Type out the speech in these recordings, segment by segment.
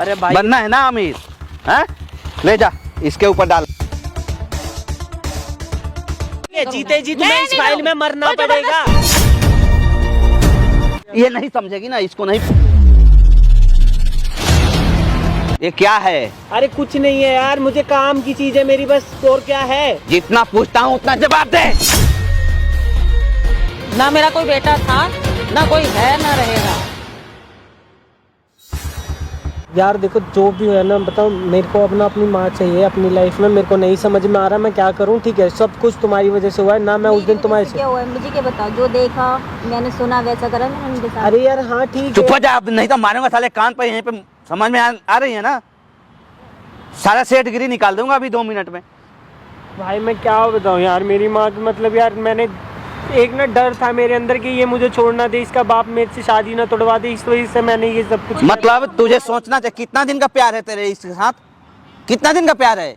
अरे भाई बनना है ना अमीर, हैं? ले जा इसके ऊपर डाल। जीते जी तुम्हें इस फाइल में मरना पड़ेगा। ये नहीं समझेगी ना, इसको नहीं। ये क्या है? अरे कुछ नहीं है यार, मुझे काम की चीज है मेरी बस, और क्या है। जितना पूछता हूँ उतना जवाब दे। ना मेरा कोई बेटा था, ना कोई है, ना रहेगा। यार देखो जो भी है ना, बताओ मेरे को अपना अपनी माँ चाहिए अपनी लाइफ में। मेरे को नहीं समझ में आ रहा मैं क्या करूँ। ठीक है सब कुछ तुम्हारी वजह से हुआ है ना, मैं उस दिन तुम्हारे से क्या हुआ है मुझे क्या बताओ, जो देखा मैंने सुना वैसा करा मैंने उनके साथ। अरे यार हाँ ठीक चुप हो है। जा, अब नहीं तो मारूंगा साले कान पे। यहीं पे समझ में आ रही है ना? सारा सेठ गिरी निकाल दूंगा अभी 2 मिनट में। भाई मैं क्या बताऊँ यार, मेरी माँ की मतलब यार मैंने एक ना डर था मेरे अंदर कि ये मुझे छोड़ना दे, इसका बाप मेरे से शादी ना तोड़वा दे, इस वजह से मैंने ये सब कुछ। मतलब तुझे सोचना चाहिए कितना दिन का प्यार है तेरे इसके साथ, कितना दिन का प्यार है,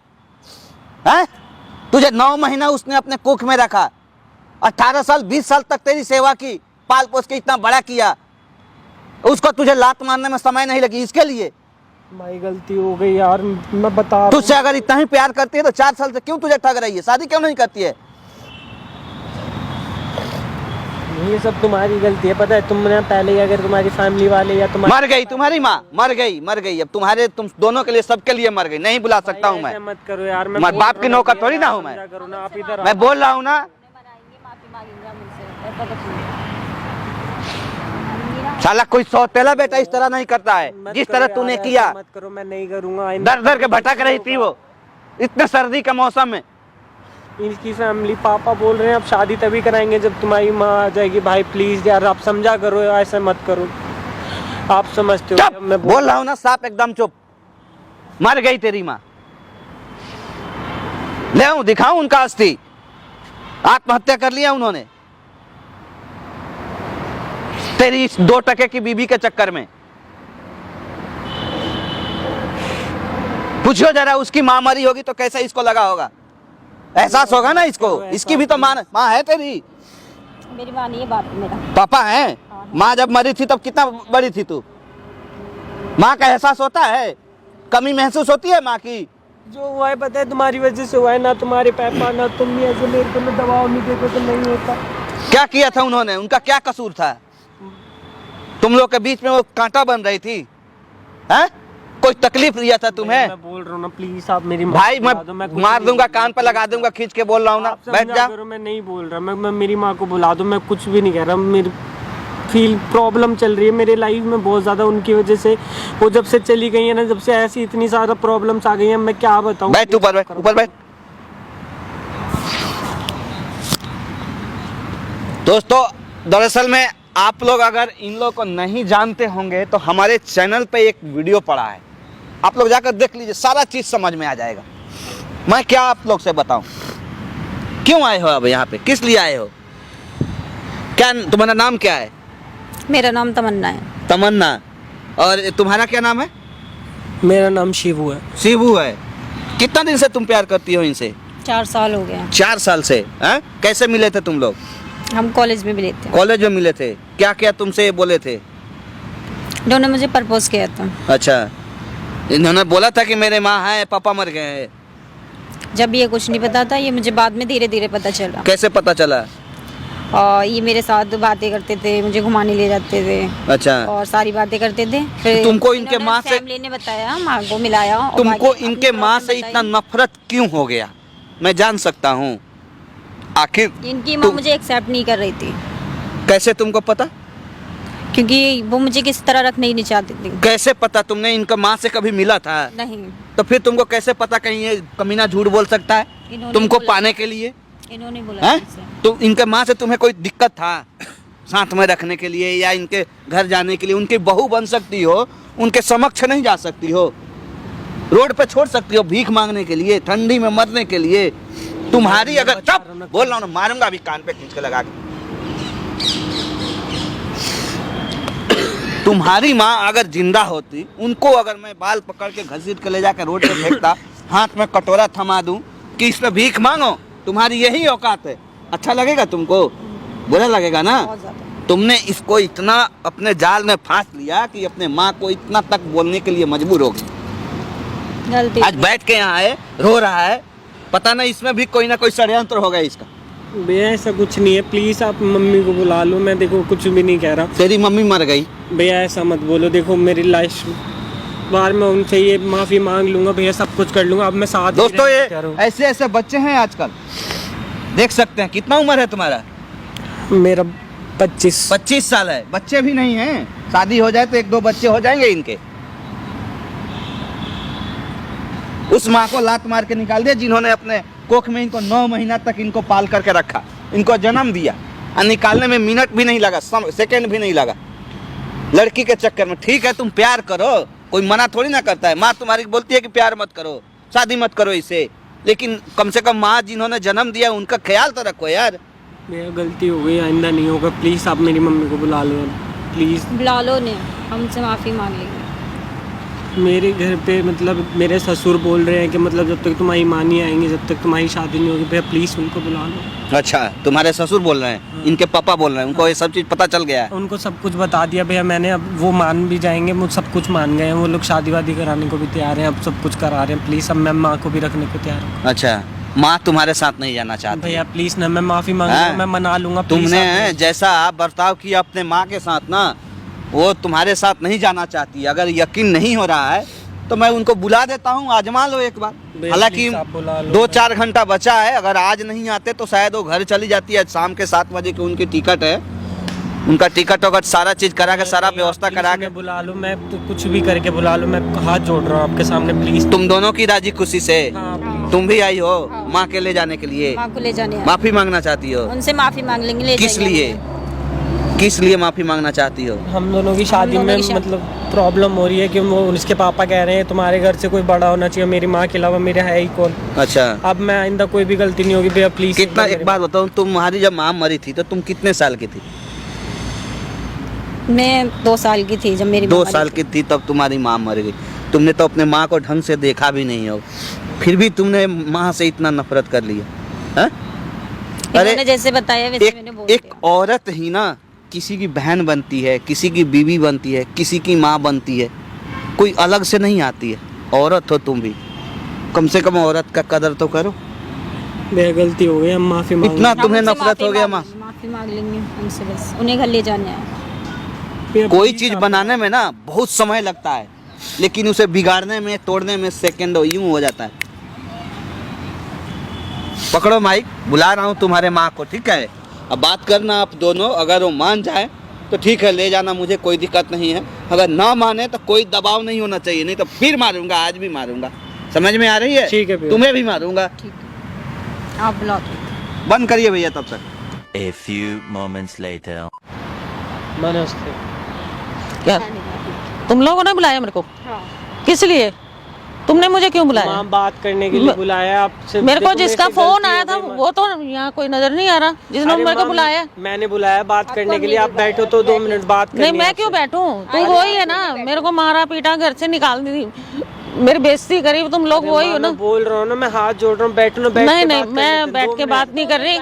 हैं? तुझे 9 महीना उसने अपने कुख में रखा, 18 साल 20 साल तक तेरी सेवा की, पाल पोस के इतना बड़ा किया, उसको तुझे लात मारने में समय नहीं लगी इसके लिए। भाई गलती हो गई यार, मैं बता रहा हूँ। तुझसे अगर इतना ही प्यार करती है तो 4 साल से क्यों तुझे ठग रही है? शादी क्यों नहीं करती है? ये सब तुम्हारी गलती है, पता है। तुमने पहले अगर तुम्हारी फैमिली वाले या तुम्हारी मर गई तुम्हारी माँ, मर गई अब तुम्हारे, तुम दोनों के लिए, सबके लिए मर गई। नहीं बुला सकता हूँ मैं। मत करो यार, मैं बाप की नौकर थोड़ी ना हूँ मैं। आप इधर मैं बोल रहा हूँ ना, माफी मांगेंगे मुझसे, ऐसा कुछ नहीं। साला कोई सौतेला बेटा इस तरह नहीं करता है जिस तरह तूने किया। मत करो, मैं नहीं करूँगा। दर दर के भटक रही थी वो इतने सर्दी के मौसम में। इनकी फैमिली पापा बोल रहे हैं अब शादी तभी कराएंगे जब तुम्हारी माँ आ जाएगी। भाई प्लीज यार आप समझा करो, ऐसा मत करो। आप समझते हो चुप, मैं बोल रहा हूँ ना साफ एकदम चुप। मर गई तेरी माँ, ले आऊं दिखाऊं उनका अस्थि? आत्महत्या कर लिया उन्होंने तेरी इस 2 टके की बीबी के चक्कर में। पूछो जरा, उसकी माँ मरी होगी तो कैसा इसको लगा होगा, एहसास होगा ना इसको। इसकी भी तो माँ है तेरी। मेरी माँ नहीं है, बाप है मेरा। पापा है? माँ जब मरी थी तब कितना बड़ी थी तू? माँ का एहसास होता है? कमी महसूस होती है माँ की? जो हुआ है पता है तुम्हारी वजह से हुआ है, ना तुम्हारे पापा ना तुम ही ऐसे मेरे को ना दबाव नहीं देते तो नहीं होता। क्या किया था उन्होंने? उनका क्या कसूर था? तुम लोग के बीच में वो कांटा बन रही थी, हैं? कोई तकलीफ दिया था तुम्हें? मैं बोल रहा हूँ ना प्लीज आप मेरी भाई मैं मार दूंगा, कान पे लगा दूंगा खींच के, बोल रहा हूँ ना। बैठ जा। मैं नहीं बोल रहा, मैं मेरी माँ को बुला दूँ, मैं कुछ भी नहीं कह रहा। मेरी फील प्रॉब्लम चल रही है मेरे लाइफ में बहुत ज़्यादा उनकी वजह से। वो जब से चली गई है ना, जब से ऐसी इतनी सारा प्रॉब्लम्स आ गई हैं, मैं क्या बताऊँ। बैठ ऊपर, बैठ ऊपर बैठ। दोस्तों दरअसल में आप लोग अगर इन लोग को नहीं जानते होंगे तो हमारे चैनल पे एक वीडियो पड़ा है, आप लोग जाकर देख लीजिए, सारा चीज समझ में आ जाएगा। मैं क्या आप लोग से बताऊं, क्यों आए हो अब यहाँ पे, किस लिए आए हो? क्या तुम्हारा नाम क्या है? मेरा नाम तमन्ना है। तमन्ना। और तुम्हारा क्या नाम है? मेरा नाम शिवू है। शिवू है। कितना दिन से तुम प्यार करती हो इनसे? 4 साल हो गए। 4 साल से? हैं? कैसे मिले थे तुम लोग? हम कॉलेज में मिले थे। कॉलेज में मिले थे। क्या क्या तुमसे बोले थे? उन्होंने मुझे प्रपोज किया था। अच्छा, इन्होंने बोला था कि मेरे माँ है, पापा मर गए हैं? जब ये कुछ नहीं पता था, ये मुझे बाद में धीरे धीरे पता चला। कैसे पता चला? और ये मेरे साथ बातें करते थे, मुझे घुमाने ले जाते थे। अच्छा, और सारी बातें करते थे। फिर तुमको इनके माँ से, फैमिली ने बताया, माँ को मिलाया। और तुमको बाकी इनके अपनी माँ प्रॉब्लम से इतना नफरत क्यों हो गया, मैं जान सकता हूँ? आखिर इनकी माँ मुझे एक्सेप्ट नहीं कर रही थी। कैसे तुमको पता? क्योंकि वो मुझे किस तरह रखना ही नहीं चाहती थी। कैसे पता? तुमने इनका माँ से कभी मिला था? नहीं। तो फिर तुमको कैसे पता कहीं ये कमीना झूठ बोल सकता है तुमको पाने के लिए? इन्होंने बोला है? तो इनके माँ से तुम्हें कोई दिक्कत था साथ में रखने के लिए या इनके घर जाने के लिए? उनकी बहू बन सकती हो, उनके समक्ष नहीं जा सकती हो, रोड पे छोड़ सकती हो भीख मांगने के लिए, ठंडी में मरने के लिए? तुम्हारी अगर, चुप, बोल रहा हूँ ना, मारूंगा अभी कान पे खींच के लगा के। तुम्हारी माँ अगर जिंदा होती, उनको अगर मैं बाल पकड़ के घसीट के ले जाकर रोड पे फेंकता, हाथ में कटोरा थमा दूं कि इसमें भीख मांगो, तुम्हारी यही औकात है, अच्छा लगेगा तुमको? बुरा लगेगा ना? तुमने इसको इतना अपने जाल में फांस लिया कि अपने माँ को इतना तक बोलने के लिए मजबूर हो गई। गलती आज बैठ के यहाँ आए, रो रहा है, पता नहीं इसमें भी कोई ना कोई षड्यंत्र होगा इसका। भैया ऐसा कुछ नहीं है, प्लीज़ आप मम्मी को बुला लो। मैं देखो कुछ भी नहीं कह रहा। तेरी मम्मी मर गई। भैया ऐसा मत बोलो, देखो मेरी लाइफ बार मैं उनसे ये माफ़ी मांग लूँगा भैया, सब कुछ कर लूँगा। अब मैं साथ दोस्तों ये ऐसे ऐसे बच्चे हैं आजकल, देख सकते हैं। कितना उम्र है तुम्हारा? मेरा 25 साल है। बच्चे भी नहीं हैं, शादी हो जाए तो 1-2 बच्चे हो जाएंगे इनके। उस माँ को लात मार के निकाल दिया जिन्होंने अपने कोख में इनको 9 महीना तक इनको पाल करके रखा, इनको जन्म दिया और निकालने में मिनट भी नहीं लगा, सेकंड भी नहीं लगा लड़की के चक्कर में। ठीक है तुम प्यार करो, कोई मना थोड़ी ना करता है। माँ तुम्हारी बोलती है कि प्यार मत करो, शादी मत करो इसे, लेकिन कम से कम माँ जिन्होंने जन्म दिया उनका ख्याल तो रखो यार। भैया गलती हो गई, आइंदा नहीं होगा। प्लीज़ आप मेरी मम्मी को बुला लो, प्लीज़। बुला लो ने, हमसे माफ़ी मांग लेंगे। मेरे घर पे मतलब मेरे ससुर बोल रहे हैं कि मतलब जब तक तुम्हारी माँ नहीं आएंगी, जब तक तुम्हारी शादी नहीं होगी, भैया प्लीज़ उनको बुला लो। अच्छा, तुम्हारे ससुर बोल रहे हैं, इनके पापा बोल रहे हैं, उनको ये सब चीज़ पता चल गया है? उनको सब कुछ बता दिया भैया मैंने। अब वो मान भी जाएंगे, वो सब कुछ मान गए हैं। वो लोग शादी वादी कराने को भी तैयार हैं, अब सब कुछ करा रहे हैं। प्लीज़ अब मैं माँ को भी रखने को तैयार हूँ। अच्छा, माँ तुम्हारे साथ नहीं जाना चाहती? भैया प्लीज़ ना, मैं माफ़ी मांगूंगा, मैं मना लूँगा। तुमने जैसा बर्ताव किया अपने माँ के साथ ना, वो तुम्हारे साथ नहीं जाना चाहती। अगर यकीन नहीं हो रहा है तो मैं उनको बुला देता हूँ, आजमा लो एक बार। हालांकि 2-4 घंटा बचा है, अगर आज नहीं आते तो शायद वो घर चली जाती है। शाम के 7 बजे की उनकी टिकट है, उनका टिकट होगा, सारा चीज़ करा के, सारा व्यवस्था करा के बुला लो। मैं तो कुछ भी करके बुला लो, मैं हाथ जोड़ रहा हूँ आपके सामने, प्लीज़। तुम दोनों की राजी खुशी से हाँ, तुम भी आई हो माँ के ले जाने के लिए, माँ को ले जाने माफी मांगना चाहती हो? उनसे माफ़ी मांग लेंगे। ले किस जाएंगे लिए, किस लिए माफी मांगना चाहती हो? हम दोनों की शादी में मतलब प्रॉब्लम हो रही है कि वो उसके पापा कह रहे हैं तुम्हारे घर से कोई बड़ा होना चाहिए, मेरी माँ के अलावा मेरे है ही कौन। अच्छा, अब मैं आइंदा कोई भी गलती नहीं होगी भैया, प्लीज। कितना, एक बात बताओ, तुम्हारी जब माँ मरी थी तो तुम कितने साल की थी? मैं 2 साल की थी जब मेरी 2 साल की थी तब तुम्हारी माँ मर गई। तुमने तो अपने माँ को ढंग से देखा भी नहीं हो, फिर भी तुमने माँ से इतना नफरत कर लिया है? अरे जैसे बताया वैसे मैंने बोल दिया। एक औरत ही ना किसी की बहन बनती है, किसी की बीवी बनती है, किसी की माँ बनती है, कोई अलग से नहीं आती है। औरत हो तुम भी, कम से कम औरत का कदर तो करो। भैया गलती हो गई, हम माफी मांग। इतना तुम्हें नफरत हो गया माँ? माफ़ी मांग लेंगे उनसे, बस उन्हें घर ले जाने आए। कोई चीज बनाने में ना बहुत समय लगता है, लेकिन उसे बिगाड़ने में, तोड़ने में सेकंड यूं हो जाता है। पकड़ो माइक, बुला रहा हूँ तुम्हारे माँ को, ठीक है? अब बात करना आप दोनों, अगर वो मान जाए तो ठीक है, ले जाना, मुझे कोई दिक्कत नहीं है। अगर ना माने तो कोई दबाव नहीं होना चाहिए, नहीं तो फिर मारूंगा, आज भी मारूंगा। समझ में आ रही है? ठीक है, तुम्हें भी मारूंगा। आप बुला दो। बंद करिए भैया तब तक। A few moments later. नमस्ते। क्या तुम लोगों ने बुलाया मेरे को? हाँ। किस लिए? तुमने मुझे क्यों बुलाया? माँ बात करने के लिए बुलाया आपसे। मेरे को देखो, जिसका मेरे से फोन गलती आया हो था गई, वो तो यहाँ कोई नजर नहीं आ रहा, जिसने अरे मेरे को माँ, बुलाया। मैंने बुलाया बात करने के लिए। आप बैठो तो 2 मिनट बात करनी नहीं, है मैं आपसे। क्यों बैठूं? तू वही है ना, मेरे को मारा पीटा, घर से निकाल दी, मेरी बेइज्जती करी। तुम लोग वही हो ना? मैं बोल रहा हूँ ना, मैं हाथ जोड़ रहा हूँ, बैठो ना। बैठ नहीं के नहीं, बात कर मैं लेते हैं, बैठ 2 के मिनट। बात नहीं कर रही।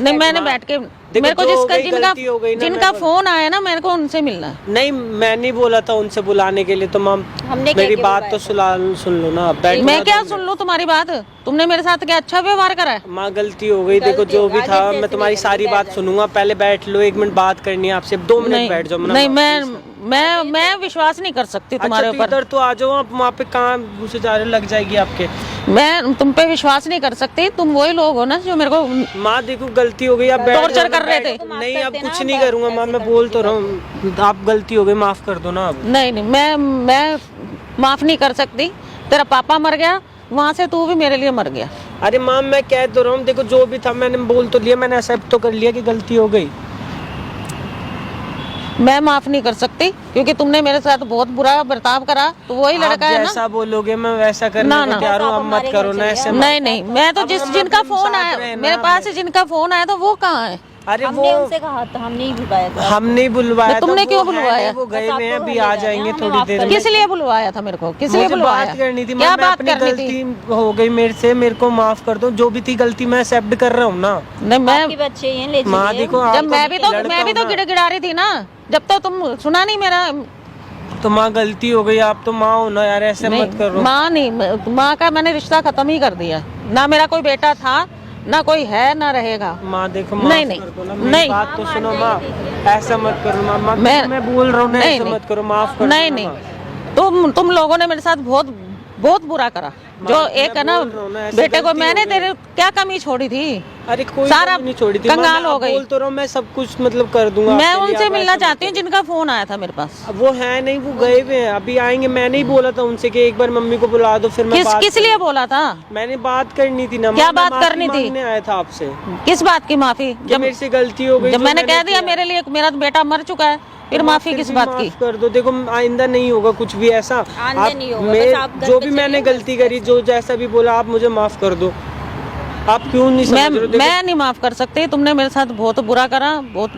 नहीं, मैंने बैठ के, देखो, मेरे को जो हो जिसका गई, गलती हो गई ना, जिनका मैं फोन आया ना, मेरे को उनसे मिलना है। नहीं, मैं नहीं बोला था उनसे बुलाने के लिए, तो मैम हमने क्या मेरी किया बात तो सुन लो ना। आप बैठो मैं ना, क्या 2 सुन लूं तुम्हारी बात? तुमने मेरे साथ क्या अच्छा व्यवहार करा है? माँ गलती हो गई, देखो जो भी था, मैं तुम्हारी सारी बात सुनूंगा। पहले बैठ लो, 1 मिनट बात करनी है आपसे। 2 मिनट बैठ जाओ। नहीं, मैं विश्वास नहीं कर सकती तुम्हारे अच्छा, तो ऊपर। इधर तो आ जाओ आप, वहाँ पे कहाँ घुसे जा रहे हो, लग जाएगी आपके। मैं तुम पे विश्वास नहीं कर सकती। तुम वही लोग हो ना जो मेरे को माँ देखो गलती हो गई, आप बैठ टॉर्चर जाओ ना, कर रहे बैठ- थे। नहीं, अब कुछ नहीं करूंगा माँ, मैं बोल तो रहा हूँ। आप गलती हो गई, माफ कर दो ना अब। नहीं नहीं, मैं माफ नहीं कर सकती। तेरा पापा मर गया, वहाँ से तू भी मेरे लिए मर गया। अरे माँ, मैं कह तो रहा हूँ, देखो जो भी था मैंने बोल तो लिया, मैंने एक्सेप्ट तो कर लिया कि गलती हो गई। मैं माफ नहीं कर सकती क्योंकि तुमने मेरे साथ बहुत बुरा बर्ताव करा। तो वही लड़का है ना, जैसा बोलोगे मैं वैसा करने ना, को ना। तैयार हूँ। अब मत करो ना ऐसे। नहीं नहीं, मैं तो अब हम जिनका अपने फोन साथ आया रहे ना, मेरे पास, जिनका फोन आया तो वो कहाँ है? अरे हमने वो उनसे कहा था, हम नहीं बुलवाया था। हमने बुलवाया था, तुमने वो क्यों है बुलवाया? नहीं, वो गए बस हुए हैं, आपको अभी ले आ जाना, जाएंगे हमें थोड़ी माफ देर कर में। किस लिए बुलवाया था मेरे को? किस लिए मुझे बुलवाया? बात करनी थी, क्या मैं बात अपनी करनी गलती थी? हो गई मेरे से, मेरे को माफ कर दो, जो भी थी गलती मैं एक्सेप्ट कर रहा हूँ ना। नहीं मैं आपके बच्चे हैं, ले माँ चलिए। देखो, जब आप मैं भी तो लड़का हो ना। गिड़गिड़ा रही थी ना, जब तो तुम सुना नहीं मेरा। तो माँ गलती हो गई, आप तो माँ हो ना यार, ऐसे मत करो। माँ नहीं, माँ का मैंने रिश्ता खत्म ही कर दिया। ना मेरा कोई बेटा था, ना कोई है, ना रहेगा। माँ देखो, नहीं, माफ नहीं, कर दो ना, नहीं। मेरी बात तो सुनो माँ, ऐसा मत करो माँ, मैं बोल रहा हूँ ना, नहीं, ऐसा नहीं। मत करो, माफ कर दो नहीं ना, नहीं, माँ। तुम लोगों ने मेरे साथ बहुत बहुत बुरा करा। जो मैं एक है ना बोल रहा हूँ ना, ऐसे बेटे को, गलती मैंने हो गई। तेरे क्या कमी छोड़ी थी? अरे कोई सारा कमी नहीं छोड़ी थी, माँ, कंगाल मैं हो गई। बोल तो रहा हूँ, मैं सब कुछ मतलब कर दूंगा मैं आपके लिए, उनसे आप मिलना ऐसा चाहती मत हूँ करो। जिनका फोन आया था मेरे पास। अब वो है नहीं, वो गए हुए हैं, अभी आएंगे। मैंने ही बोला था उनसे कि एक बार मम्मी को बुला दो, फिर मैं बात किस लिए बोला था? मैंने बात करनी थी ना, क्या माँ, मैं बात करनी माफी थी? मांगने आया था आपसे, किस बात की माफी? जब मेरे से गलती हो गई, जब जो मैंने कह दिया किया। मेरे लिए मेरा बेटा मर चुका है, फिर माफी किस भी बात माफ की? कर दो, देखो आइंदा नहीं होगा कुछ भी ऐसा। आइंदा आप नहीं होगा, मैं बस आप घर जो पे भी मैंने चलिए, गलती करी, जो जैसा भी बोला, आप मुझे माफ कर दो। आप क्यों नहीं समझ रहे हो? देखो, मैं नहीं माफ कर सकती। तुमने मेरे साथ बहुत बुरा करा, बहुत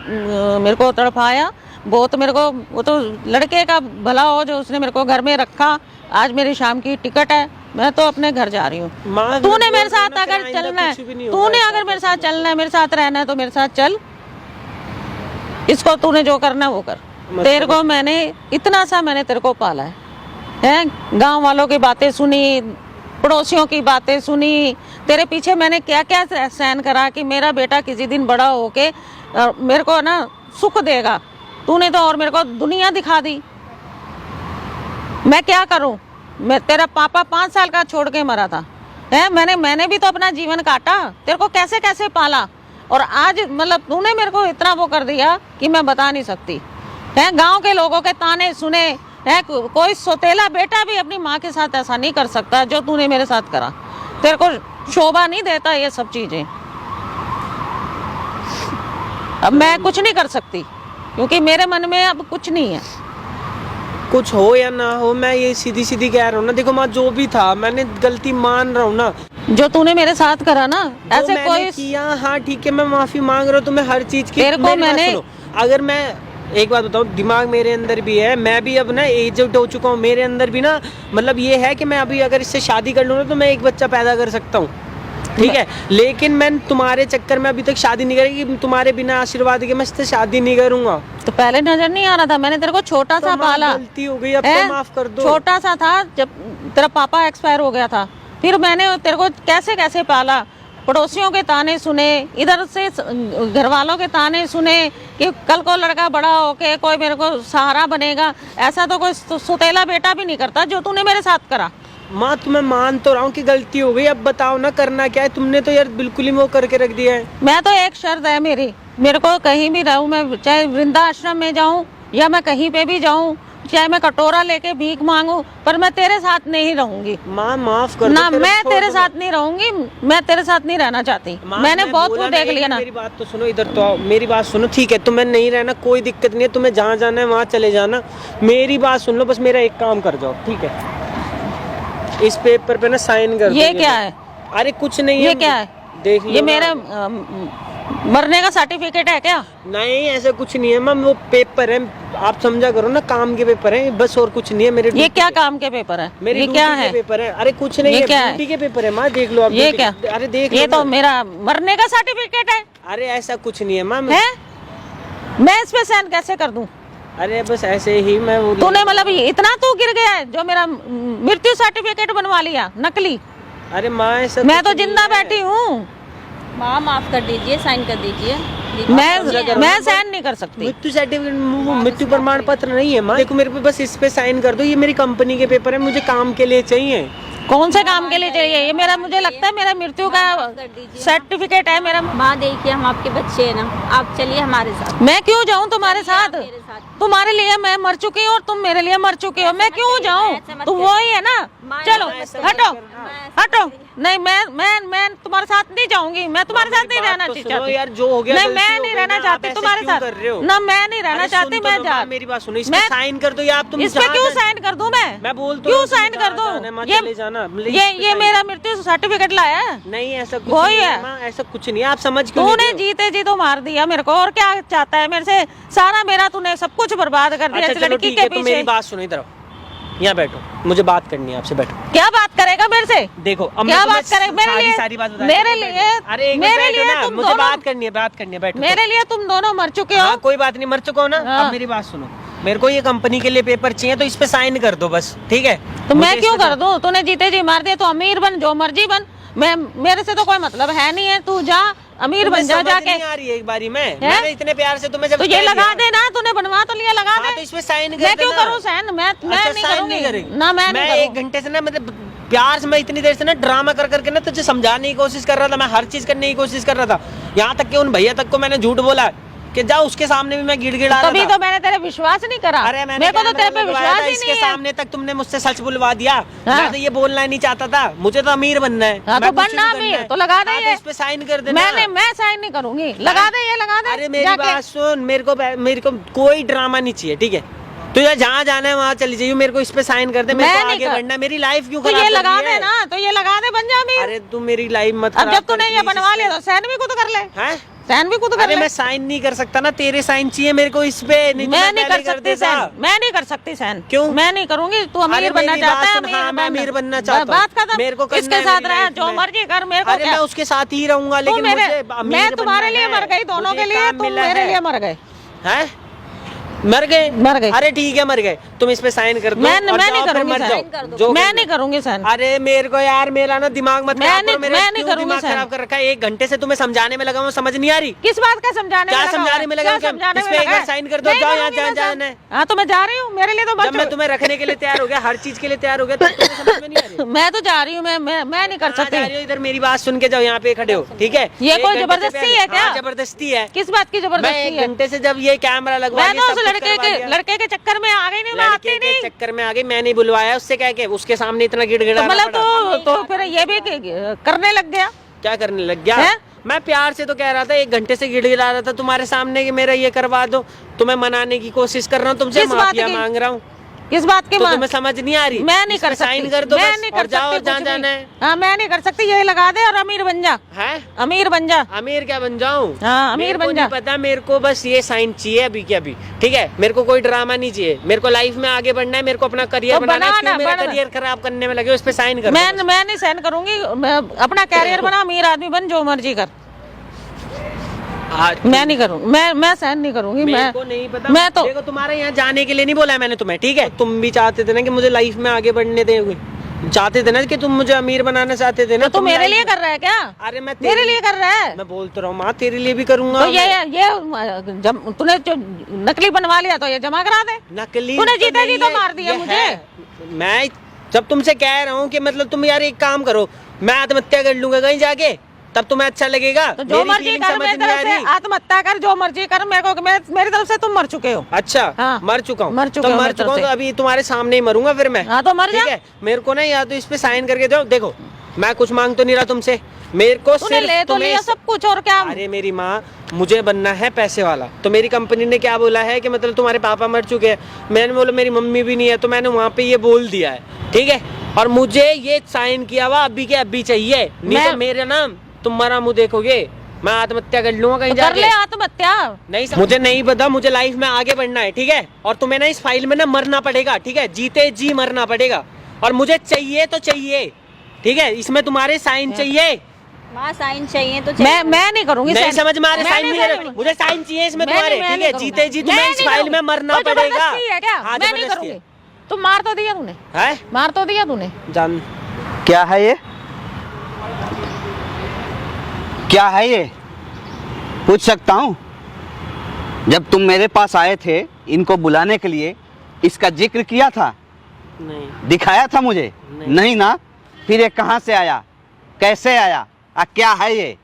मेरे को तड़पाया, बहुत मेरे को। वो तो लड़के का भला हो जो उसने मेरे को घर में रखा। आज मेरी शाम की टिकट है, मैं तो अपने घर जा रही हूँ। माँ, तूने मैं मेरे बोल रहा हूँ साथ ना, अगर फिर आइंदा चलना है, कुछ भी नहीं होगा तूने ऐसा। अगर मेरे साथ चलना है, मेरे साथ रहना है, तो मेरे साथ चल। इसको तूने जो करना है वो कर। तेरे को मैंने इतना सा मैंने तेरे को पाला है, गांव वालों की बातें सुनी, पड़ोसियों की बातें सुनी, तेरे पीछे मैंने क्या क्या सहन करा कि मेरा बेटा किसी दिन बड़ा होके मेरे को ना सुख देगा। तूने तो और मेरे को दुनिया दिखा दी। मैं क्या करूं? मैं, तेरा पापा 5 साल का छोड़ के मरा था, है? मैंने भी तो अपना जीवन काटा, तेरे को कैसे कैसे पाला। और आज मतलब तूने मेरे को इतना वो कर दिया कि मैं बता नहीं सकती। है, गांव के लोगों के ताने सुने, है? कोई सोतेला बेटा भी अपनी माँ के साथ ऐसा नहीं कर सकता जो तूने मेरे साथ करा। तेरे को शोभा नहीं देता ये सब चीजें। अब मैं कुछ नहीं कर सकती, क्योंकि मेरे मन में अब कुछ नहीं है। कुछ हो या ना हो, मैं ये सीधी सीधी कह रहा हूँ ना। देखो माँ, जो भी था मैंने गलती मान रहा हूँ ना, जो तूने मेरे साथ करा ना, जो ऐसे मैंने कोई किया, हाँ ठीक है, मैं माफी मांग रहा हूँ तुम्हें हर चीज की। तेरे को मेरी बात मैंने- सुनो, अगर मैं एक बात बताऊँ, दिमाग मेरे अंदर भी है, मैं भी अब ना एजड हो चुका हूँ, मेरे अंदर भी ना मतलब ये है कि मैं अभी अगर इससे शादी कर लूँ ना, तो मैं एक बच्चा पैदा कर सकता हूँ, ठीक है। लेकिन मैं तुम्हारे चक्कर में अभी तक शादी नहीं करेगी, तुम्हारे बिना आशीर्वाद के मैं इससे शादी नहीं करूंगा। तो पहले नजर नहीं आ रहा था, मैंने तेरे को छोटा सा तो माँ, पाला। गलती हो गई, अब है? तो माफ कर दो। छोटा सा था जब तेरा पापा एक्सपायर हो गया था, फिर मैंने तेरे को कैसे कैसे पाला। पड़ोसियों के ताने सुने, इधर से घर वालों के ताने सुने कि कल को लड़का बड़ा होके कोई मेरे को सहारा बनेगा। ऐसा तो कोई सुतेला बेटा भी नहीं करता जो तूने मेरे साथ करा। माँ, तुम्हें मान तो रहा हूँ कि गलती हो गई, अब बताओ ना करना क्या है। तुमने तो यार बिल्कुल ही वो करके रख दिया है। मैं तो एक शर्त है मेरी, मेरे को कहीं भी रहूं, मैं चाहे वृंदा आश्रम में जाऊं या मैं कहीं पे भी जाऊं, चाहे मैं कटोरा लेके भीख मांगू, पर मैं तेरे साथ नहीं रहूंगी। माँ माफ कर दो, ना, फिर मैं छोड़ तेरे दो। साथ नहीं रहूंगी, मैं तेरे साथ नहीं रहना चाहती। माँ, मैंने मैं बहुत बोला कुछ देख एक लिया ना। मेरी बात तो सुनो, इधर तो आओ, मेरी बात सुनो, ठीक है तुम्हें नहीं रहना, कोई दिक्कत नहीं है, तुम्हें जहाँ जाना है वहाँ चले जाना। मेरी बात सुन लो, बस मेरा एक काम कर जाओ, ठीक है। इस पेपर पे ना साइन कर दो। ये क्या है? अरे कुछ नहीं है, ये क्या है? देख लो ये ना। मेरे मरने का सर्टिफिकेट है क्या? नहीं, ऐसा कुछ नहीं है मैम, वो पेपर है, आप समझा करो ना, काम के पेपर है बस, और कुछ नहीं है। मेरे ये ड्यूटी क्या के- काम के पेपर है? मेरी ये ड्यूटी क्या के है? पेपर है। अरे कुछ नहीं ये है, क्या है? ड्यूटी के पेपर है माँ, देख लो आप। ये ड्यूटी क्या? के- अरे देख ये लो तो ना। मेरा मरने का सर्टिफिकेट है। अरे ऐसा कुछ नहीं है मैम। है? मैं इस पे साइन कैसे कर दूं? अरे बस ऐसे ही मैं वो तूने मतलब इतना तू गिर गया है जो मेरा मृत्यु सर्टिफिकेट बनवा लिया नकली? अरे माँ, ऐसा मैं कुछ तो नहीं जिंदा है। बैठी हूँ। माँ माफ कर दीजिए, साइन कर दीजिए। मैं साइन नहीं कर सकती। मृत्यु सर्टिफिकेट, मृत्यु प्रमाण पत्र नहीं है माँ। देखो मेरे पे बस इस पे साइन कर दो, ये मेरी कंपनी के पेपर है, मुझे काम के लिए चाहिए। कौन से काम के लिए चाहिए? ये मेरा, मुझे लगता है मेरा मृत्यु का सर्टिफिकेट है मेरा। माँ देखिए, हम आपके बच्चे हैं ना, आप चलिए हमारे साथ। मैं क्यों जाऊं तुम्हारे साथ? मेरे साथ तुम्हारे लिए मैं मर चुकी हूँ और तुम मेरे लिए मर चुके हो, मैं क्यों जाऊँ? तुम वही है ना, चलो हटो हटो। नहीं मैं तुम्हारे साथ नहीं जाऊंगी, मैं तुम्हारे साथ नहीं रहना चाहती यार, जो हो गया नहीं, गलती मैं हो नहीं गई रहना ना, चाहती आप तुम्हारे ऐसे क्यों साथ कर रहे हो? ना, मैं नहीं रहना चाहती। मैं जा, मेरी बात सुनो, इसमें साइन कर दो या आप तुम इस पे क्यों साइन कर दूं मैं बोल तो क्यों साइन कर दूं? चले जाना, ये मेरा मृत्यु सर्टिफिकेट लाया है। नहीं ऐसा कुछ वही नहीं है। है माँ, ऐसा कुछ नहीं है, आप समझ क्यों नहीं तूने रहे हो? जीते जी तो मार दिया मेरे को, और क्या चाहता है मेरे से? सारा मेरा तूने सब कुछ बर्बाद कर दिया अच्छा इस चलो लड़की ठीक के है, तो मेरी पीछे। बात सुनो, इधर आओ, यहाँ बैठो, मुझे बात करनी है आपसे, बैठो। क्या बात करेगा मेरे से? देखो अब क्या मैं तुम्हें बात करेगा मेरे लिए? सारी बात बता मेरे दूं, लिए अरे एक मिनट मेरे बैठो लिए ना, तुम मुझे दोनों, बात करनी है, बैठो। मेरे लिए तुम दोनों मर चुके हो। हाँ कोई बात नहीं, मर चुका हो ना। हाँ। अब मेरी बात सुनो, मेरे को ये कंपनी के लिए पेपर चाहिए, तो इस पे साइन कर दो बस, ठीक है? तो मुझे मैं इस क्यों पे- कर दूं? तूने जीते जी मार दिया तो अमीर बन, जो मर्जी बन, मैं मेरे से तो कोई मतलब है नहीं है। तू जा अमीर तुम्हें बन जा समझ जाके। नहीं आ रही है एक बारी में, मैंने इतने प्यार से तुम्हें जब तो ये कह लगा दिया- दे ना, तूने बनवा तो लिया, लगा हाँ, दे। तो इसमें साइन कर मैं क्यों देना। करूँ साइन? मैं अच्छा, नहीं साइन करूंगी करेगी? ना, मैं नहीं एक करूँ। घंटे से ना मतलब प्यार से, मैं इतनी देर से ना ड्रामा कर करके ना तुझे समझाने की कोशिश कर रहा था, मैं हर चीज करने की कोशिश कर रहा था, यहाँ तक कि उन भैया तक को मैंने झूठ बोला कि जाओ, उसके सामने भी मैं गिड़गिड़ा रहा तभी था। तो मैंने तेरे विश्वास नहीं करा। अरे मैंने मेरे को तो कैमरा तेरे पे लगवाया विश्वास था, ही इसके नहीं है। सामने तक तुमने मुझसे सच बुलवा दिया। हाँ। मैं तो ये बोलना ही नहीं चाहता था, मुझे तो अमीर बनना है। हाँ, मैं तो कुछ बनना भी करना अमीर, है। तो लगा दे हाँ, तो ये। इस पे साइन कर देना। मैं साइन नहीं करूंगी, लगा दे ये, लगा दे। अरे मेरी जाके। बात सुन, मेरे को कोई ड्रामा नहीं चाहिए, ठीक है? तुझे जहाँ जाना है वहाँ चली जाइए, मेरे को इस पे साइन कर दे, मेरे मैं को नहीं आगे कर- बढ़ना है, मेरी लाइफ क्यों तो खराब ये कर लगा रही दे है? ना, तो ये लगा दे, बन जा अमीर। अरे तू मेरी लाइफ मत अब खराब जब तूने कर, ये please, बनवा इससे। लिया तो साइन भी खुद कर ले, हैं? साइन भी खुद कर अरे ले। मैं साइन नहीं कर सकता ना, तेरे साइन चाहिए मेरे को इस पे, नहीं तो मैं नहीं पहले कर सकती देता। साइन, मैं नहीं कर सकती साइन। क्यों? मैं नहीं करूंगी। तू अरे अमीर बनना मेरी चाहता बात है, सुन, हाँ, मैं अमीर बनना चाहता हूँ। बात खत्म। मेरे को करना इसके है साथ मेरी रह, लाइफ जो में। मर्जी कर, मेरे को अरे क्या? मैं उसके साथ ही रहूंगा, तू लेकिन मेरे, मुझे अमीर मैं तुम्हारे बनना लिए है। मर गई, दोनों मुझे के लिए। काम तुम मिला मेरे है। लिए मर गए। हैं? मर गए? मर गए। अरे ठीक है, मर गए, तुम इस पे साइन कर दो। मैं और नहीं जाओ, फिर करूंगी मर साइन। जाओ। जो मैं करना नहीं करूंगी साइन। अरे मेरे को यार, मेरा ना दिमाग मत मैं खराब नहीं- करो, मेरा मैं नहीं क्यों करूंगी दिमाग साइन। खराब कर रखा है? एक घंटे से तुम्हें समझाने में लगा हूँ, समझ नहीं आ रही? किस बात का समझाने क्या में लगा समझाने हुआ? में लगा क्या हुआ? समझाने इस में पे एक लगा बार है? साइन कर दो, नहीं जाओ, करूंगी यहाँ मैं जाना साइन। है। हाँ तो मैं जा रही हूँ, मेरे लिए तो जब मैं तुम्हें रखने के लिए तैयार हो गया, हर चीज के लिए तैयार हो गया, तब तुम्हें समझ में नहीं आ रही? मैं तो जा रही हूँ, मैं नहीं कर कहाँ जा रही सकती। हो? इधर मेरी बात सुन के जाओ, यहाँ पे खड़े हो, ठीक है? ये एक कोई घंटे से जबरदस्ती पहले- है क्या? हाँ, जबरदस्ती है। किस बात की मैं जबरदस्ती एक है? घंटे से जब ये कैमरा लगवा मैं लिया, तो सब उस कुछ करवा दिया। लड़के के चक्कर में आ गई नहीं, मैं आती लड़के के नहीं। चक्कर में आ गई, मैंने बुलवाया उससे, कह के उसके सामने इतना गिड़गिड़ा मतलब तो फिर ये भी करने लग गया। क्या करने लग गया? हैं? मैं प्यार से तो कह रहा था, एक घंटे से गिड़गिड़ा रहा था तुम्हारे सामने कि मेरा ये करवा दो, तुम्हें मनाने की कोशिश कर रहा हूँ, तुमसे किस बात माफिया की? मांग रहा हूँ, किस बात की तो मां? तुम्हें समझ नहीं आ रही? मैं नहीं इस पे कर सकती। साइन कर दो मैं बस, नहीं और कर जाओ सकती जहाँ कुछ जाना भी। है। हाँ मैं नहीं कर सकती, यही लगा दे और अमीर बन जा। हैं? अमीर बन जा। अमीर क्या बन जाऊं? हाँ, अमीर मेरे को बन जा। नहीं पता, मेरे को बस ये साइन चाहिए अभी के अभी, ठीक है? मेरे को कोई ड्रामा नहीं चाहिए, मेरे को लाइफ में आगे बढ़ना है, मेरे को अपना करियर तो बनाना है। बनाना, क्यों मेरा बना। करियर खराब करने में लगे हो? इस पे साइन कर दो बस। मैं नहीं सहन करूंगी। मैं अपना कैरियर बना, अमीर आदमी बन, जो मर्जी कर। मैं नहीं करूँ, मैं सहन नहीं करूंगी। मेरे को नहीं पता। मैं तो देखो, तुम्हारे यहाँ जाने के लिए नहीं बोला है मैंने तुम्हें, ठीक है? तुम भी चाहते थे ना कि मुझे लाइफ में आगे बढ़ने दे, चाहते थे ना कि तुम मुझे अमीर बनाना चाहते थे ना। तो मेरे लिए कर रहा है क्या? अरे मैं मेरे लिए कर रहा है। मैं बोल तो रहा हूँ माँ, तेरे लिए भी करूंगा। तो ये तूने जो नकली बनवा लिया तो ये जमा करा दे। नकली तूने तो जीते जी नहीं तो है, मार दिया ये मुझे। है। मैं जब तुमसे कह रहा हूँ कि मतलब तुम यार एक काम करो, मैं आत्महत्या कर लूंगा कहीं जाके, तब तुम्हें अच्छा लगेगा। तो जो मेरी मर्जी feeling कर, समझ मेरी नहीं आ तरफ से रही। आत्महत्या कर, जो मर्जी कर, मेरे को मेरी तरफ से तुम मर चुके हो। अच्छा हाँ। मर चुका हूँ, मर चुके तो हो मर मेरी चुका तरफ हूँ, तो से। अभी तुम्हारे सामने ही मरूंगा फिर मैं। हाँ तो मर ठीक जा। है, मेरे को ना या तो इस पे साइन करके जाओ। देखो मैं कुछ मांग तो नहीं रहा तुमसे, मेरे को तूने सिर्फ ले तो तुम्हें लिया सब कुछ, और क्या? अरे मेरी माँ, मुझे बनना है पैसे वाला, तो मेरी कंपनी ने क्या बोला है कि मतलब तुम्हारे पापा मर चुके हैं, मैंने बोला मेरी मम्मी भी नहीं है, तो मैंने वहाँ पे ये बोल दिया है, ठीक है? और मुझे ये साइन किया हुआ अभी के अभी चाहिए, नहीं तो मेरा नाम तुम मरा मुँह देखोगे, मैं आत्महत्या कर लूंगा कहीं तो कर जाके। ले आत्महत्या। नहीं मुझे नहीं पता, मुझे लाइफ में आगे बढ़ना है, ठीक है? और तुम्हें ना इस फाइल में ना मरना पड़ेगा, ठीक है? जीते जी मरना पड़ेगा, और मुझे चाहिए तो चाहिए, ठीक है? इसमें तुम्हारे साइन चाहिए। माँ साइन चाहिए तो चाहिए। मैं नहीं करूंगी नहीं साइन। समझ में आ रहा, मैं साइन नहीं नहीं करूंगी। मुझे साइन चाहिए इसमें मैं तुम्हारे, नहीं- मैं ठीक है? नहीं जीते जी करूंगी। तुम्हें मैं इस नहीं फाइल में करूंगी। मरना कोई पड़ेगा। जबरदस्ती है क्या? हाँ, मैं नहीं जबरदस्ती करूंगी। तुम मार तो दिया तूने, है। मार तो दिया तूने। जान क्या है ये? क्या है ये? पूछ सकता हूँ? जब तुम मेरे पास आए थे इनको बुलाने के लिए, इसका जिक्र किया था, नहीं, दिखाया था मुझे? नहीं ना? फिर ये कहाँ से आया, कैसे आया, क्या है ये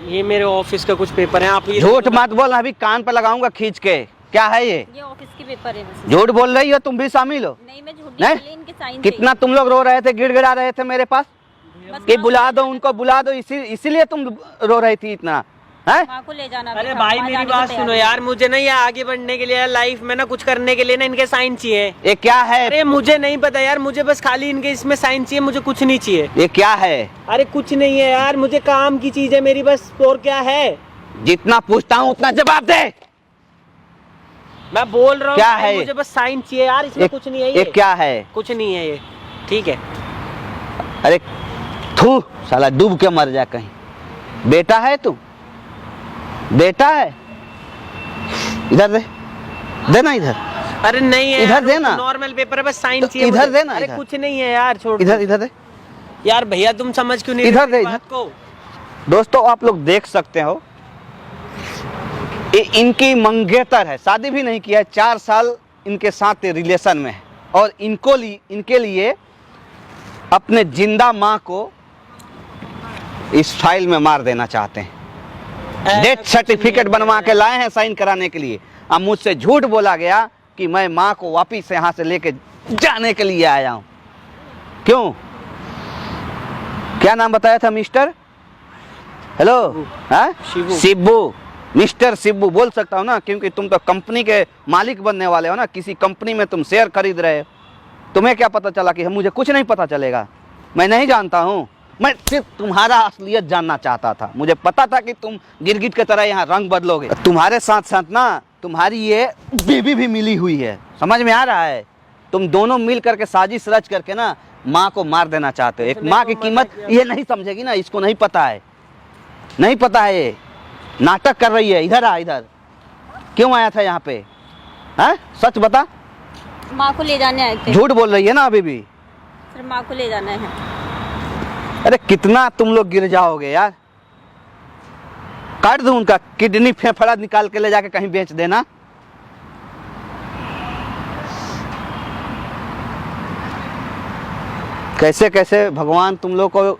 ये मेरे ऑफिस का कुछ पेपर है, आप ये झूठ मत बोल, अभी कान पर लगाऊंगा खींच के। क्या है ये ऑफिस के पेपर है बस। झूठ बोल रही हो, तुम भी शामिल हो। नहीं, मैं झूठ नहीं? नहीं बोली, इनके साइन कितना तुम लोग रो रहे थे, गिड़गिड़ा रहे थे मेरे पास कि बुला दो उनको, बुला दो, इसीलिए तुम रो रही थी इतना, है? माँ को ले जाना। अरे भाई मेरी बात सुनो यार, मुझे ना ये आगे बढ़ने के लिए लाइफ में ना कुछ करने के लिए ना इनके साइन चाहिए। ये क्या है? अरे मुझे नहीं पता यार, मुझे बस खाली इनके इसमें साइन चाहिए, मुझे कुछ नहीं चाहिए। ये क्या है? अरे कुछ नहीं है यार, मुझे काम की चीज है मेरी बस, और क्या है? जितना पूछता हूँ उतना जवाब दे। मैं बोल रहा हूँ क्या है? मुझे बस साइन चाहिए यार, इसमें कुछ नहीं है। ये क्या है? कुछ नहीं है ये, ठीक है। अरे थू साला, डूब के मर जा कहीं। बेटा है तू, बेटा है? इधर दे, देना इधर। अरे नहीं है इधर यार, देना। नॉर्मल पेपर है, बस साइन तो चाहिए इधर मुझे। देना, अरे इधर। कुछ नहीं है यार, छोड़ इधर इधर दे। यार भैया तुम समझ क्यों नहीं इधर रहे दे, मेरी इधर। बात को? दोस्तों आप लोग देख सकते हो, इनकी मंगेतर है, शादी भी नहीं किया है, 4 साल इनके साथ रिलेशन में है, और इनके लिए अपने जिंदा माँ को इस फाइल में मार देना चाहते हैं। डेथ सर्टिफिकेट बनवा के लाए हैं साइन कराने के लिए। अब मुझसे झूठ बोला गया कि मैं माँ को वापिस यहाँ से लेके जाने के लिए आया हूँ। क्यों? क्या नाम बताया था मिस्टर? हेलो, हाँ? शिबू। मिस्टर शिबू बोल सकता हूँ ना, क्योंकि तुम तो कंपनी के मालिक बनने वाले हो ना, किसी कंपनी में तुम शेयर खरीद रहे हो। तुम्हें क्या पता चला कि मुझे कुछ नहीं पता चलेगा? मैं नहीं जानता हूँ, मैं सिर्फ तुम्हारा असलियत जानना चाहता था। मुझे पता था कि तुम गिरगिट की तरह यहाँ रंग बदलोगे। तुम्हारे साथ साथ ना तुम्हारी ये बीवी भी मिली हुई है, समझ में आ रहा है? तुम दोनों मिल करके साजिश रच करके ना माँ को मार देना चाहते हो। एक माँ की कीमत ये नहीं समझेगी ना, इसको नहीं पता है, नहीं पता है, ये नाटक कर रही है। इधर आ, इधर क्यों आया था यहाँ पे? हैं? सच बता। माँ को ले जाने आए थे। झूठ बोल रही है ना अभी भी? सिर्फ माँ को ले जाना है। अरे कितना तुम लोग गिर जाओगे यार। काट दूं उनका किडनी, फेफड़ा निकाल के ले जाके कहीं बेच देना। कैसे कैसे भगवान तुम लोग को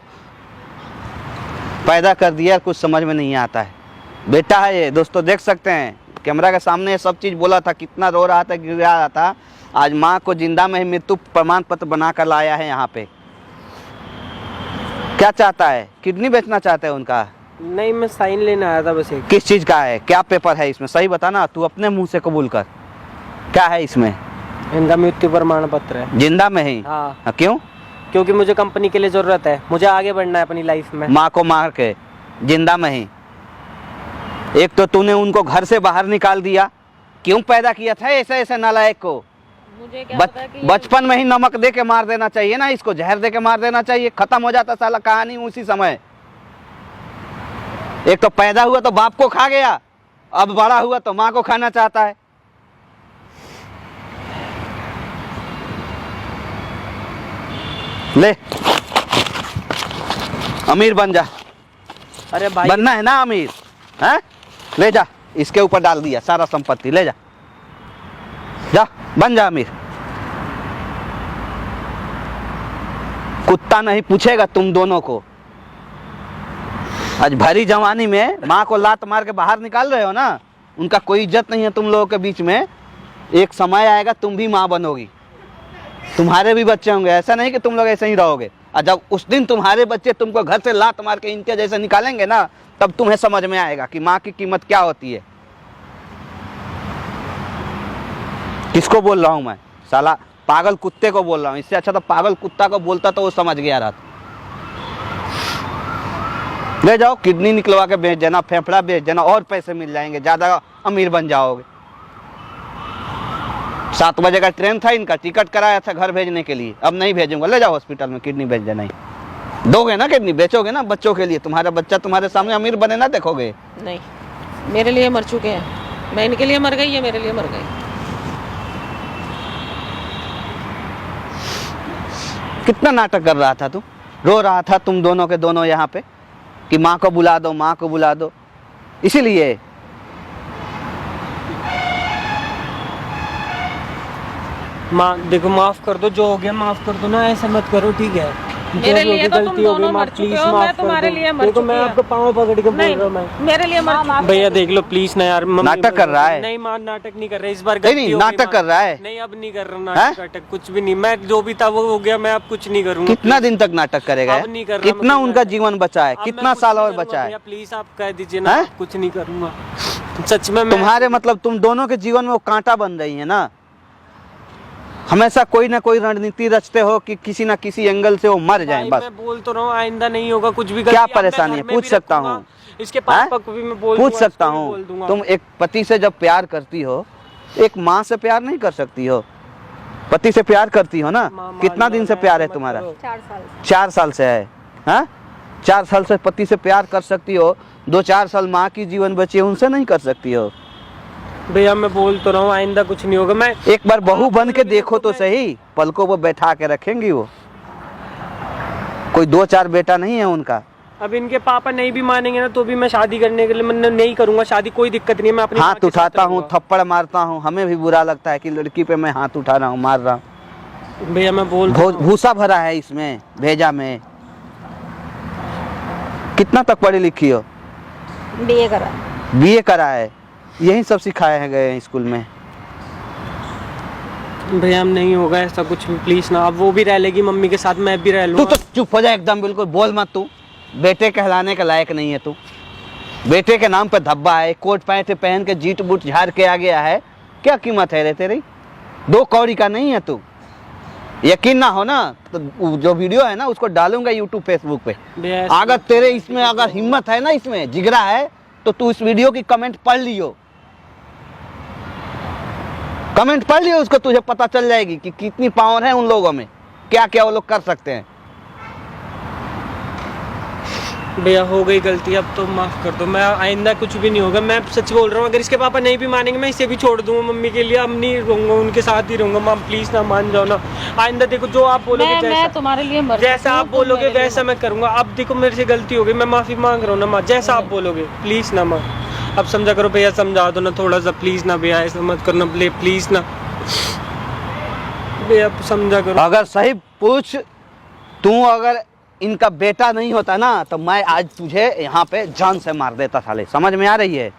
पैदा कर दिया, कुछ समझ में नहीं आता है। बेटा है ये, दोस्तों देख सकते हैं कैमरा के सामने ये सब चीज बोला था, कितना रो रहा था, गिर रहा था। आज माँ को जिंदा में ही मृत्यु प्रमाण पत्र बना कर लाया है यहाँ पे। क्या चाहता है? किडनी बेचना चाहता है उनका? नहीं, मैं साइन लेने आया था बस एक। किस चीज का है? क्या पेपर है इसमें? सही बता ना, तू अपने मुंह से कबूल कर। क्या है इसमें? इनका मृत्यु प्रमाण पत्र है। जिंदा में ही? हाँ। क्यों? क्योंकि मुझे कंपनी के लिए जरूरत है, मुझे आगे बढ़ना है अपनी लाइफ में। माँ को मार के जिंदा में ही? एक तो तूने उनको घर से बाहर निकाल दिया, क्यों पैदा किया था ऐसे ऐसे नालायक को? मुझे क्या पता कि बचपन में ही नमक दे के मार देना चाहिए ना, इसको जहर दे के मार देना चाहिए, खत्म हो जाता साला कहानी उसी समय। एक तो पैदा हुआ तो बाप को खा गया, अब बड़ा हुआ तो माँ को खाना चाहता है। ले अमीर बन जा। अरे भाई बनना है ना अमीर, हैं? ले जा, इसके ऊपर डाल दिया सारा संपत्ति, ले जा, जा बन जा अमीर। कुत्ता नहीं पूछेगा तुम दोनों को। आज भरी जवानी में माँ को लात मार के बाहर निकाल रहे हो ना, उनका कोई इज्जत नहीं है तुम लोगों के बीच में। एक समय आएगा तुम भी माँ बनोगी, तुम्हारे भी बच्चे होंगे, ऐसा नहीं कि तुम लोग ऐसे ही रहोगे। और जब उस दिन तुम्हारे बच्चे तुमको घर से लात मार के इनके जैसे निकालेंगे ना, तब तुम्हें समझ में आएगा कि माँ की कीमत क्या होती है। किसको बोल रहा हूँ मैं? साला पागल कुत्ते को बोल रहा हूँ। इससे अच्छा तो पागल कुत्ता को बोलता तो वो समझ गया रहता। ले जाओ, किडनी निकलवा के बेच देना, फेफड़ा बेच देना, और पैसे मिल जाएंगे, ज्यादा अमीर बन जाओगे। 7 बजे का ट्रेन था इनका, टिकट कराया था घर भेजने के लिए, अब नहीं भेजूंगा। ले जाओ हॉस्पिटल में किडनी भेज देना। ही दोगे ना किडनी, बेचोगे ना बच्चों के लिए। तुम्हारा बच्चा तुम्हारे सामने अमीर बने ना देखोगे। नहीं, मेरे लिए मर चुके हैं, मैं इनके लिए मर गई, ये मेरे लिए मर गई। कितना नाटक कर रहा था तू, रो रहा था तुम दोनों के दोनों यहाँ पे कि माँ को बुला दो, माँ को बुला दो। इसीलिए माँ देखो, माफ कर दो, जो हो गया माफ कर दो ना, ऐसा मत करो, ठीक है? मेरे लिए तो तुम दोनों मर चुके हो, मैं तुम्हारे लिए मर देखो चुकी मैं हूँ। आपको पाँव पकड़ के बोल नहीं, रहा हूँ मैं। मेरे लिए मर भैया देख लो प्लीज ना यार, मम्मी नाटक कर रहा है। नहीं मां नाटक नहीं कर रहा, इस बार नहीं, गलती हो गई, नाटक कर रहा है। नहीं अब नहीं कर रहा नाटक नाटक कुछ भी नहीं, मैं जो भी था वो हो गया, मैं अब कुछ नहीं करूंगा। कितना दिन तक नाटक करेगा? अब नहीं कर रहा, कितना मैं उनका नाटक। जीवन बचा है? अब कितना मैं कुछ साल नहीं और करूंगा बचा है? भैया, प्लीज आप कह दीजिए ना, हैं? अब कुछ नहीं करूंगा सच में। मैं तुम्हारे मतलब तुम दोनों के जीवन में वो कांटा बन रही है ना। हमेशा कोई ना कोई रणनीति रचते हो कि किसी ना किसी एंगल से वो मर जाए। भाई, बस मैं बोल तो रहा हूँ आइंदा नहीं होगा कुछ भी। क्या गलती अब मैं परेशानी घर है? में पूछ भी सकता रखूंगा, हूँ? इसके पापा को भी मैं बोल पूछ दूंगा, सकता इसको भी बोल हूँ? दूंगा। तुम एक पति से जब प्यार करती हो, एक माँ से प्यार नहीं कर सकती हो? पति से प्यार करती हो ना? माँ, कितना दिन से माँ, प्यार है मत तुम्हारा? करो। 4 साल 4 साल से है। हाँ, 4 साल से पति से प्यार कर सकती हो, 2-4 साल माँ की जीवन बची है उनसे नहीं कर सकती हो? भैया मैं बोल तो रहा हूँ आइंदा कुछ नहीं होगा। मैं एक बार बहू आप बन के बोलोगे देखो तो मैं- सही, पलकों पर बैठा के रखेंगी वो। कोई 2-4 बेटा नहीं है उनका। अब इनके पापा नहीं भी मानेंगे ना तो भी मैं शादी करने के लिए मैं नहीं करूंगा शादी, कोई दिक्कत नहीं है, मैं अपनी माँ हाथ के साथ उठाता हूँ, रहूंगा। थप्पड़ मारता हूँ, हमें भी बुरा लगता है कि लड़की पे मैं हाथ उठा रहा हूँ, मार रहा हूँ। भैया मैं बोल तो रहा हूँ। भूसा भरा है इसमें, भेजा में। कितना तक पढ़ी लिखी हो? बीए करा। बीए करा है? यही सब सिखाए हैं गए हैं स्कूल में? भैया हम नहीं होगा ऐसा कुछ भी, प्लीज ना। अब वो भी रह लेगी मम्मी के साथ, मैं भी रह तू लूंगा। तो चुप हो जा एकदम, बिल्कुल बोल मत। तू बेटे कहलाने के लायक नहीं है। तू बेटे के नाम पे धब्बा है, कोट पैंट पहन के जीट बूट झाड़ के आ गया है। क्या कीमत है रे तेरी? 2 कौड़ी का नहीं है तू। यकीन ना हो ना तो जो वीडियो है ना उसको डालूंगा यूट्यूब फेसबुक पे। भैया अगर तेरे इसमें अगर हिम्मत है ना, इसमें जिगरा है, तो तू इस वीडियो की कमेंट पढ़ लियो। कमेंट पढ़ लियो उसको, तुझे पता चल जाएगी कि कितनी पावर है उन लोगों में, क्या क्या वो लोग कर सकते हैं। भैया हो गई गलती, अब तो माफ कर दो। मैं आइंदा कुछ भी नहीं होगा, मैं सच बोल रहा हूँ। अगर इसके पापा नहीं भी मानेंगे मैं इसे भी छोड़ दूंगा मम्मी के लिए, अब नहीं रहूंगा, उनके साथ ही रहूंगा। माँ प्लीज ना मान जाओ ना। आइंदा देखो जो आप बोलोगे, मैं तुम्हारे लिए मर जैसा चुकी हूँ, आप तुम बोलोगे मेरे लिए वैसा मैं करूंगा। अब देखो मेरे से गलती हो गई, मैं माफी मांग रहा हूँ ना माँ, जैसा आप बोलोगे प्लीज ना माँ। अब समझा करो भैया, समझा दो ना थोड़ा सा प्लीज ना भैया, ऐसा मत करना प्लीज ना भैया, समझा करो। अगर सही पूछ, तू अगर इनका बेटा नहीं होता ना तो मैं आज तुझे यहाँ पे जान से मार देता साले। समझ में आ रही है?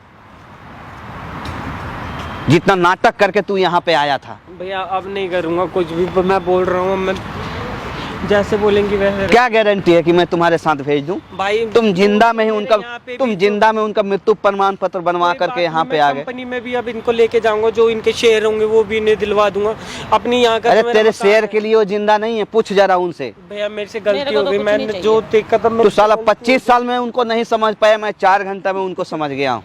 जितना नाटक करके तू यहाँ पे आया था। भैया अब नहीं करूंगा कुछ भी, मैं बोल रहा हूँ। मैं जैसे बोलेंगी वैसे। क्या गारंटी है कि मैं तुम्हारे साथ भेज दूं? भाई तुम जिंदा में ही उनका, यहाँ पे तुम भी जिंदा में उनका मृत्यु प्रमाण पत्र बनवा कोई बात करके यहाँ नहीं, पे मैं आ गए। कंपनी में भी अब इनको लेके जाऊंगा, जो इनके शेयर होंगे वो भी इन्हें दिलवा दूंगा अपनी यहाँ का। अरे जो मेरा तेरे मकान शेयर है। के लिए वो जिंदा नहीं है, पूछ जरा उनसे। भैया मेरे से मेरे गलती को हो तो गई, कुछ नहीं मैंने चाहिए। जो देखा था। तू साला 25 साल में उनको नहीं समझ पाया, मैं 4 घंटा में उनको समझ गया हूँ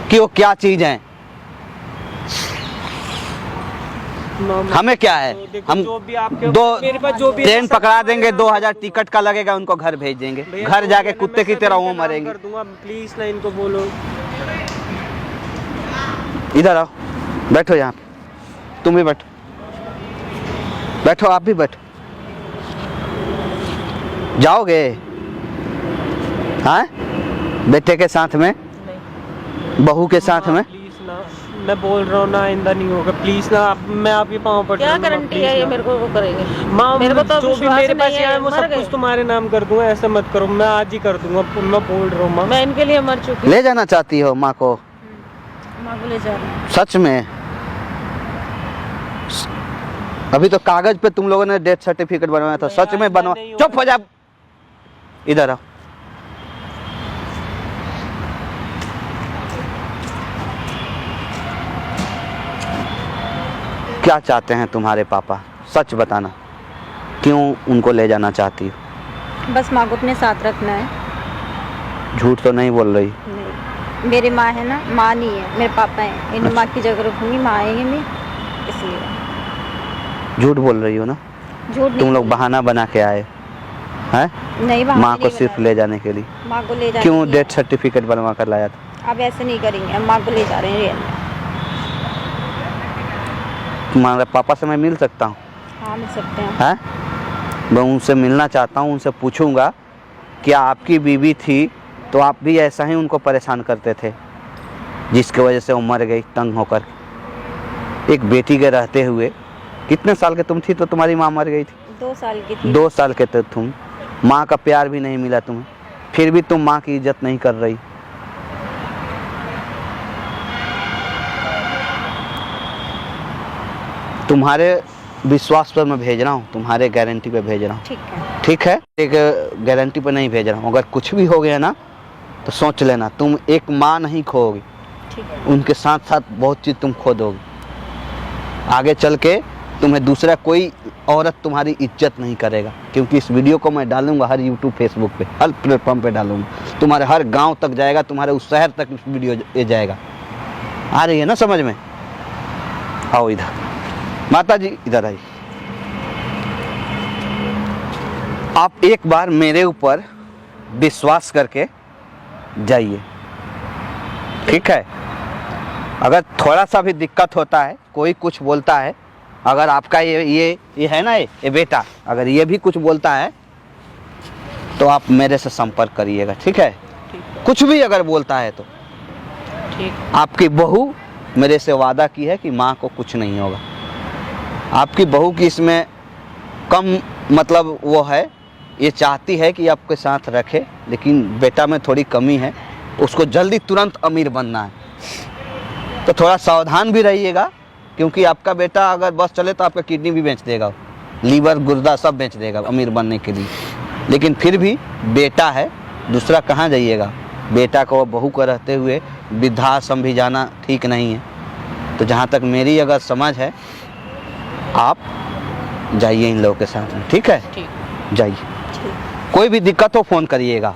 कि वो क्या चीज है। हमें क्या है, हम जो भी आपके मेरे पास जो भी ट्रेन पकड़ा देंगे, 2000 टिकट का लगेगा, उनको घर भेज देंगे। भैया, घर जो जाके भी है ना, कुत्ते मैं की सब तरह वो इनका नाम मरेंगे। कर दूंगा, प्लीज ना इनको बोलो। इधर आओ, बैठो यहाँ पे। तुम भी बैठो, बैठो, आप भी बैठो। जाओगे? हाँ, बेटे के साथ में, बहू के साथ में? प्लीज ना, मैं बोल रहा हूँ ना आइंदा नहीं होगा, प्लीज ना। मैं आपके पाँव पड़ क्या गारंटी है ये मेरे को वो करेंगे? माँ मेरे को तो जो भी विश्वास मेरे पास नहीं है, है वो मर सब गए। कुछ तुम्हारे नाम कर दूंगा, ऐसा मत करो। मैं आज ही कर दूंगा, मैं बोल रहा हूँ माँ। मैं इनके लिए मर चुकी हूँ। ले जाना चाहती हो माँ को? माँ को ले जा रही हूँ। सच में? अभी तो कागज पे तुम लोगों ने डेथ सर्टिफिकेट बनवाया था, सच में बनवा? नहीं होगा। चुप हो जा, इधर आओ। क्या चाहते हैं तुम्हारे पापा? सच बताना, क्यों उनको ले जाना चाहती हो? बस माँ को अपने साथ रखना है। झूठ तो नहीं बोल रही? नहीं, मेरी माँ है ना, माँ नहीं है, मेरे पापा हैं। इन माँ की जगह रखूंगी, माँ आएंगे नहीं, इसलिए। झूठ बोल रही हो ना? झूठ नहीं। तुम लोग बहाना बना के आए हैं नहीं, माँ को सिर्फ ले जाने के लिए? माँ को ले जा। क्यों डेथ सर्टिफिकेट बनवा कर लाया था? अब ऐसे नहीं करेंगे, अब माँ को ले जा रहे हैं रियल में। तुम्हारे पापा से मैं मिल सकता हूँ? हाँ, मिल सकते हैं। हैं? मैं उनसे मिलना चाहता हूँ, उनसे पूछूंगा क्या आपकी बीवी थी तो आप भी ऐसा ही उनको परेशान करते थे जिसकी वजह से वो मर गई तंग होकर? एक बेटी के रहते हुए, कितने साल के तुम थी तो तुम्हारी माँ मर गई थी? 2 साल की थी। 2 साल के थे तुम, माँ का प्यार भी नहीं मिला तुम्हें, फिर भी तुम माँ की इज्जत नहीं कर रही। तुम्हारे विश्वास पर मैं भेज रहा हूँ, तुम्हारे गारंटी पे भेज रहा हूँ, ठीक है। ठीक है। एक गारंटी पे नहीं भेज रहा हूँ, अगर कुछ भी हो गया ना तो सोच लेना, तुम एक माँ नहीं खोओगी, ठीक है। उनके साथ साथ बहुत चीज़ तुम खो दोगी। आगे चल के तुम्हें दूसरा कोई औरत तुम्हारी इज्जत नहीं करेगा, क्योंकि इस वीडियो को मैं डालूंगा हर यूट्यूब फेसबुक पे, हर प्लेटफॉर्म पे डालूंगा, तुम्हारे हर गांव तक जाएगा, तुम्हारे उस शहर तक इस वीडियो ये जाएगा। आ रही है ना समझ में? आओ इधर, माता जी इधर आई। आप एक बार मेरे ऊपर विश्वास करके जाइए, ठीक है। अगर थोड़ा सा भी दिक्कत होता है, कोई कुछ बोलता है, अगर आपका ये है ना, ये बेटा अगर ये भी कुछ बोलता है तो आप मेरे से संपर्क करिएगा, ठीक है। कुछ भी अगर बोलता है तो ठीक। आपकी बहू मेरे से वादा की है कि माँ को कुछ नहीं होगा। आपकी बहू की इसमें कम मतलब वो है, ये चाहती है कि आपके साथ रखे, लेकिन बेटा में थोड़ी कमी है, उसको जल्दी तुरंत अमीर बनना है। तो थोड़ा सावधान भी रहिएगा, क्योंकि आपका बेटा अगर बस चले तो आपका किडनी भी बेच देगा, लीवर गुर्दा सब बेच देगा अमीर बनने के लिए। लेकिन फिर भी बेटा है, दूसरा कहाँ जाइएगा। बेटा को बहू को रहते हुए वृद्धाश्रम भी जाना ठीक नहीं है। तो जहाँ तक मेरी अगर समझ है, आप जाइए इन लोगों के साथ में, ठीक है। ठीक। जाइए, कोई भी दिक्कत हो फ़ोन करिएगा।